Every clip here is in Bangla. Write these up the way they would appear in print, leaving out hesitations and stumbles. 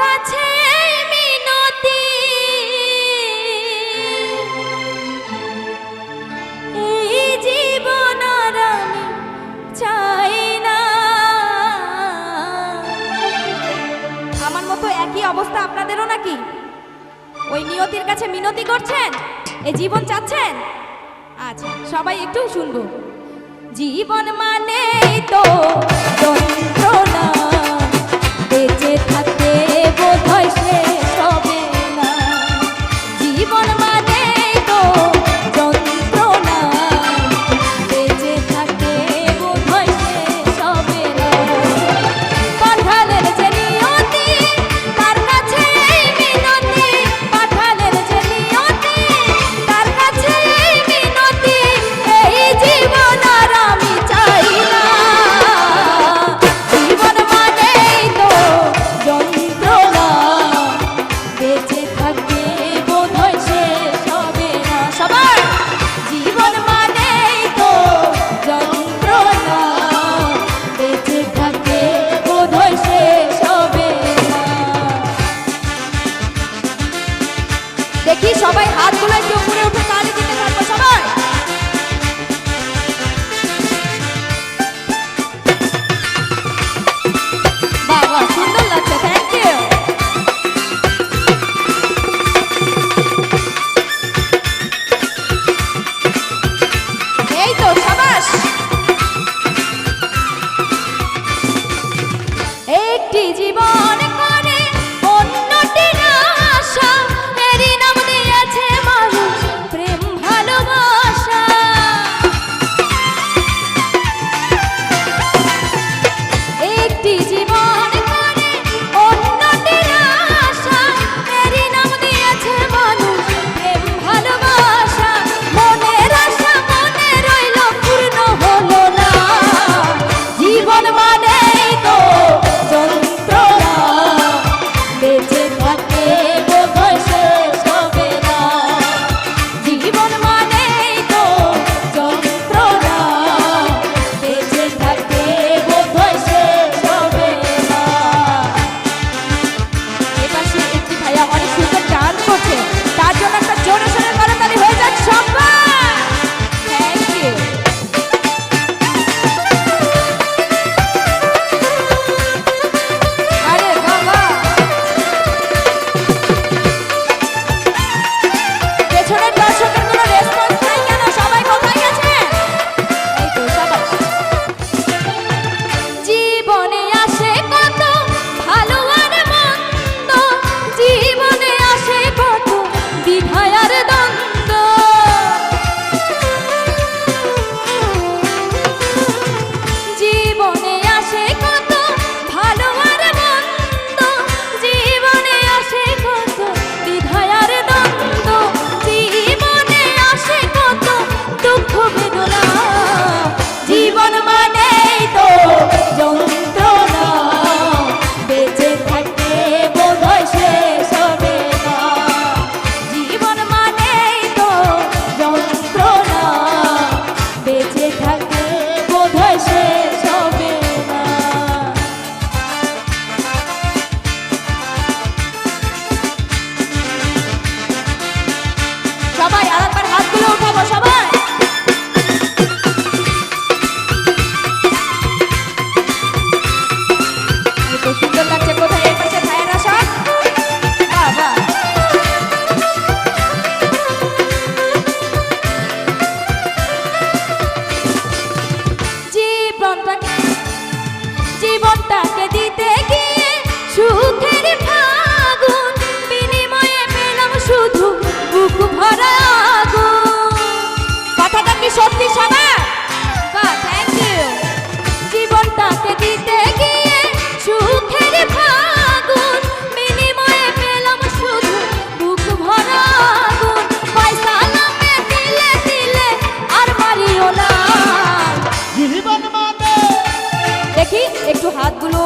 কাছে মিনতি, এই জীবন আর আমি চাই না। আমার মতো একই অবস্থা আপনাদেরও নাকি? ওই নিয়তির কাছে মিনতি করছেন, এই জীবন চাচ্ছেন? আচ্ছা, সবাই একটু শুনবো। জীবন মানে তো যন্ত্রণা, বেঁচে থাকতে বোধহয় শেষ হবে না। জীবন মানে তো যন্ত্রণা, বেঁচে থাকতে বোধহয় শেষ হবে না। পাঠালের যে নিয়তি, তার কাছে মিনতি, পাঠালের যে নিয়তি, তার কাছে মিনতি, এই জীবন আর আমি চাই না। জীবন মানেই তো যন্ত্রণা, বেঁচে থাকতে বোধহয় শেষ হবে না। সবার জীবন মানেই তো যন্ত্রণা, বেঁচে থাকতে বোধহয় শেষ হবে না। দেখি সবাই হাতগুলো একটু উপরে উঠে তালি দিতে থাকবো সবাই। বাবা সুন্দর লাগছে, থ্যাংক ইউ। এই তো সাবাস। একটি জীবন করে অন্যটির আশা, এরই নাম দিয়েছে মানুষ প্রেম ভালোবাসা। একটি জীবন করে অন্যটির আশা, এরই নাম দিয়েছে মানুষ প্রেম ভালোবাসা। মনের আশা মনে রইল, পূর্ণ হলো না। জীবন মানেই তো যন্ত্রণা, বেঁচে থাকতে বোধহয় শেষ হবে না। জীবন মানেই তো যন্ত্রণা, বেঁচে থাকতে বোধহয় শেষ হবে না। এপাশে একটি ভাইয়া অনেক সুন্দর গান করছে, তার জন্য একটা জোরে সোরে করতালি হয়ে যাক সবাই। Thank you. আরে বাবা, পেছনের দর্শকের কোনো রেসপন্স নাই কেন? সবাই কোথায় গেছে? এই তো সাবাস। জীবনে আসে কত ভালো আর মন্দ, জীবনে আসে কত দ্বিধা আর দ্বন্দ্ব। জীবনে আসে কত ভালো আর মন্দ, জীবনে আসে কত দ্বিধা আর দ্বন্দ্ব। জীবনে আসে কত দুঃখ বেদনা। জীবন মানেই তো যন্ত্রণা, বেঁচে থাকতে বোধহয় শেষ হবে না। জীবন মানেই তো যন্ত্রণা, বেঁচে থাকতে বোধহয় শেষ হবে না। সবাই আরেকবার হাতগুলো উঠাবো সবাই। এই তো সুন্দর লাগছে। কোথায় এর পাশে ভাইয়েরা সব? বাবা জীবনটাকে দিতে গিয়ে সুখের ফাগুন, বিনিময়ে পেলাম শুধু বুক ভরা আগুন। কথাটা কি সত্যি সবার? Thank you. জীবনটাকে দিতে গিয়ে সুখের ফাগুন, বিনিময়ে পেলাম শুধু বুক ভরা আগুন। পয়সা নামে দিলে দিলে আর মারিও না। জীবন মানে দেখি একটু হাতগুলো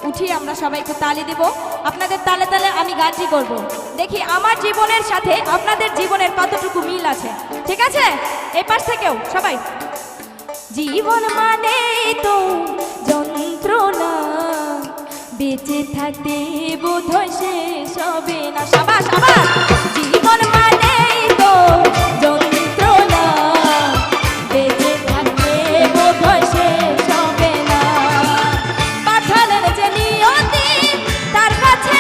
উঠিয়ে আমরা সবাই একটু তালি দিব। আপনাদের তালে তালে আমি গানটি করব। দেখি আমার জীবনের সাথে আপনাদের জীবনের কতটুকু মিল আছে। ঠিক আছে? এই পাশ থেকেও সবাই। জীবন মানে তো যন্ত্রণা, বেঁচে থাকতে বোধহয় শেষ হবে না। সাবাস সাবাস। জীবন মানেই তো যন্ত্রণা, বেঁচে থাকতে বোধহয় শেষ হবে না। পাঠালেন যে নিয়তি তার কাছে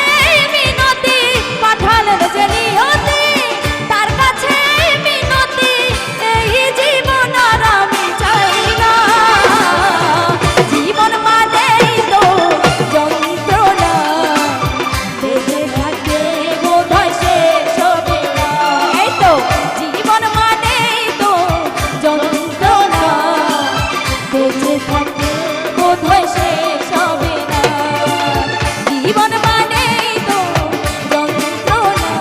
মিনতি, পাঠালেন যে নিয়তি তার কাছে মিনতি, এই জীবন আর আমি চাই না। জীবন মানেই তো যন্ত্রণা, বেঁচে থাকতে বোধহয় শেষ হবে না। এই তো জীবন মানেই তো যন্ত্রণা, বেঁচে থাকতে বোধহয় শেষ হবে না। জীবন মানেই তো যন্ত্রণা,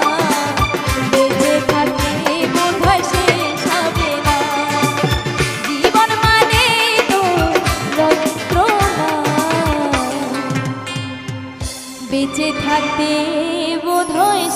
বেঁচে থাকতে বোধহয় শেষ হবে না। জীবন মানেই তো যন্ত্রণা, বেঁচে থাকতে বোধহয়